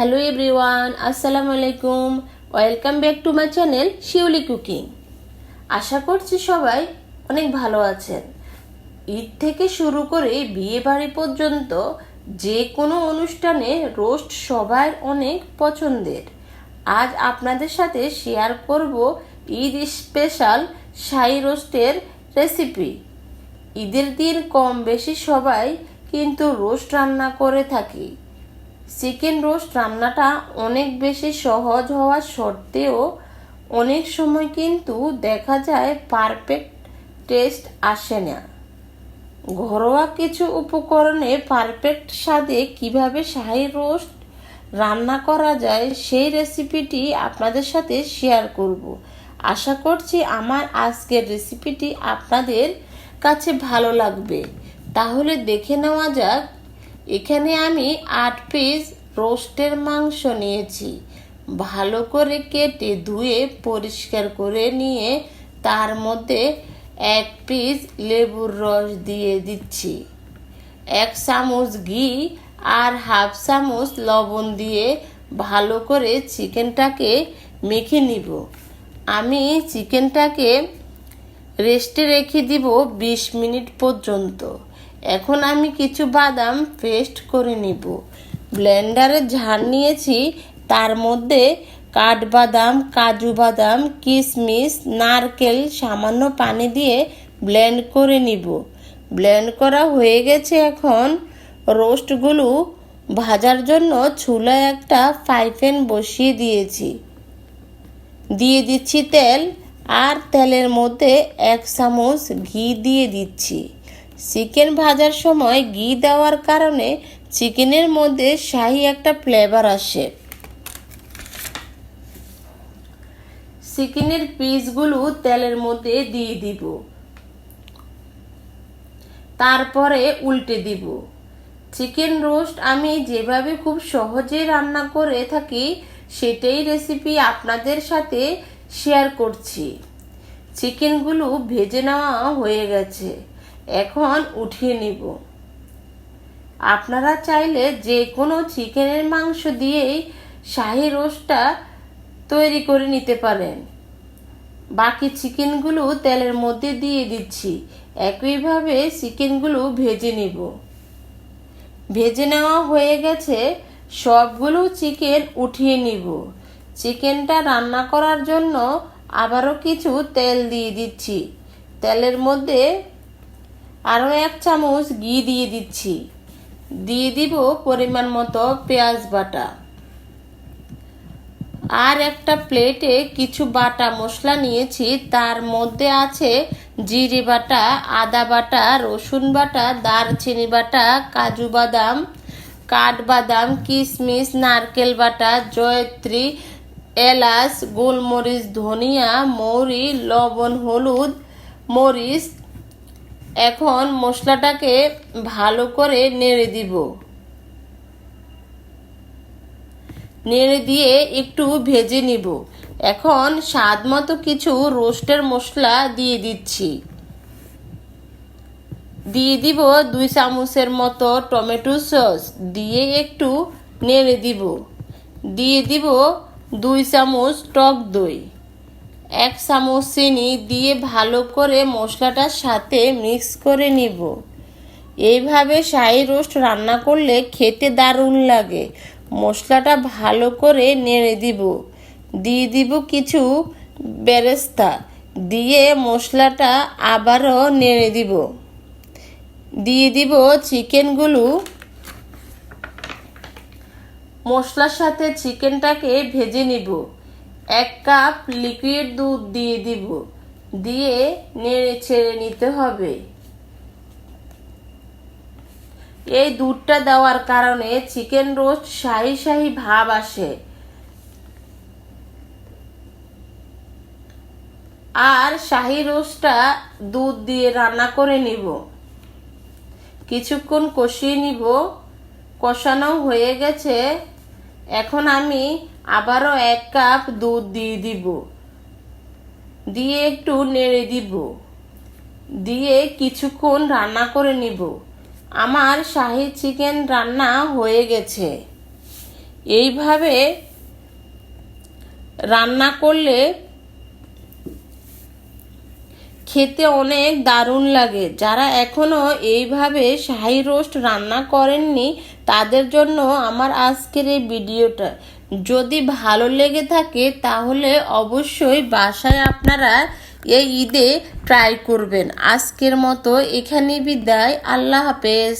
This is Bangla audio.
হ্যালো এভরিওয়ান, আসসালামু আলাইকুম। Welcome back to my channel Shiuli cooking. আশা করছি সবাই অনেক ভালো আছেন। ঈদ থেকে শুরু করে বিয়ে বাড়ি পর্যন্ত যে কোনো অনুষ্ঠানে রোস্ট সবার অনেক পছন্দের। আজ আপনাদের সাথে শেয়ার করব ঈদ স্পেশাল শাহী রোস্টের রেসিপি। ঈদের দিন কম বেশি সবাই কিন্তু রোস্ট রান্না করে থাকি। চিকেন রোস্ট রান্নাটা অনেক বেশি সহজ হওয়া সত্ত্বেও অনেক সময় কিন্তু দেখা যায় পারফেক্ট টেস্ট আসে না। ঘরোয়া কিছু উপকরণে পারফেক্ট স্বাদে কিভাবে শাহী রোস্ট রান্না করা যায় সেই রেসিপিটি আপনাদের সাথে শেয়ার করব। আশা করছি আমার আজকের রেসিপিটি আপনাদের কাছে ভালো লাগবে। তাহলে দেখে নেওয়া যাক। এখানে আমি 8 পিস রোস্টের মাংস নিয়েছি। ভালো করে কেটে ধুয়ে পরিষ্কার করে নিয়ে তার মধ্যে 1 পিস লেবুর রস দিয়ে দিচ্ছি। 1 চামচ ঘি আর হাফ চামচ লবণ দিয়ে ভালো করে চিকেনটাকে মেখে নিব। আমি চিকেনটাকে রেস্টে রেখে দিব 20 মিনিট পর্যন্ত। এখন আমি কিছু বাদাম পেস্ট করে নিব। ব্লেন্ডারে ঝাড় নিয়েছি, তার মধ্যে কাঠবাদাম, কাজু বাদাম, কিশমিশ, নারকেল সামান্য পানি দিয়ে ব্লেন্ড করে নিব। ব্লেন্ড করা হয়ে গেছে। এখন রোস্টগুলো ভাজার জন্য চুলায় একটা ফ্রাই প্যান বসিয়ে দিয়েছি। দিয়ে দিচ্ছি তেল, আর তেলের মধ্যে 1 চামচ ঘি দিয়ে দিচ্ছি। চিকেন ভাজার সময় ঘি দেওয়ার কারণে চিকেনের মধ্যে শাহী একটা ফ্লেভার আসে। চিকেনের পিসগুলো তেলের মধ্যে দিয়ে দিব, তারপরে উল্টে দিব। চিকেন রোস্ট আমি যেভাবে খুব সহজে রান্না করে থাকি সেটাই রেসিপি আপনাদের সাথে শেয়ার করছি। চিকেনগুলো ভেজে নেওয়া হয়ে গেছে, এখন উঠিয়ে নিব। আপনারা চাইলে যে কোনো চিকেনের মাংস দিয়েই শাহী রোস্টটা তৈরি করে নিতে পারেন। বাকি চিকেনগুলো তেলের মধ্যে দিয়ে দিচ্ছি। একইভাবে চিকেনগুলো ভেজে নিব। ভেজে নেওয়া হয়ে গেছে, সবগুলো চিকেন উঠিয়ে নিব। চিকেনটা রান্না করার জন্য আবারও কিছু তেল দিয়ে দিচ্ছি। তেলের মধ্যে আরও 1 চামচ ঘি দিয়ে দিচ্ছি। দিয়ে দিব পরিমাণ মতো পেঁয়াজ বাটা। আর একটা প্লেটে কিছু বাটা মশলা নিয়েছি, তার মধ্যে আছে জিরে বাটা, আদা বাটা, রসুন বাটা, দারচিনি বাটা, কাজু বাদাম, কাঠবাদাম, কিশমিশ, নারকেল বাটা, জয়ত্রী, এলাচ, গোলমরিচ, ধনিয়া, মৌরি, লবণ, হলুদ, মরিচ। এখন মশলাটাকে ভালো করে নেড়ে দিব। নেড়ে দিয়ে একটু ভেজে নিব। এখন স্বাদ মতো কিছু রোস্টের মশলা দিয়ে দিচ্ছি। দিয়ে দিব 2 চামচের মতো টমেটো সস, দিয়ে একটু নেড়ে দিব। দিয়ে দিব 2 চামচ টক দই, 1 চামচ চিনি দিয়ে ভালো করে মশলাটার সাথে মিক্স করে নিব। এইভাবে শাহী রোস্ট রান্না করলে খেতে দারুণ লাগে। মশলাটা ভালো করে নেড়ে দিব। দিয়ে দিব কিছু বেরেস্তা, দিয়ে মশলাটা আবারও নেড়ে দিব। দিয়ে দিব চিকেনগুলো। মশলার সাথে চিকেনটাকে ভেজে নিব। 1 কাপ লিকুইড দুধ দিয়ে দিব। দিয়ে নেড়ে ছেড়ে নিতে হবে। এই দুধটা দেওয়ার কারণে চিকেন রোস্ট শাহী শাহী ভাব আসে। আর শাহী রোস্টটা দুধ দিয়ে রান্না করে নিব। কিছুক্ষণ কষিয়ে নিব। কষানো হয়ে গেছে। এখন আমি আবারও 1 কাপ দুধ দিয়ে দিব। দিয়ে একটু নেড়ে দিব। দিয়ে কিছুক্ষণ রান্না করে নিব। আমার শাহী চিকেন রান্না হয়ে গেছে। এইভাবে রান্না করলে খেতে অনেক দারুণ লাগে। যারা এখনো এইভাবে শাহী রোস্ট রান্না করেননি তাদের জন্য আমার আজকের এই ভিডিওটা। যদি ভালো লেগে থাকে তাহলে অবশ্যই বাসায় আপনারা এই ঈদে ট্রাই করবেন। আজকের মতো এখানেই বিদায়। আল্লাহ হাফেজ।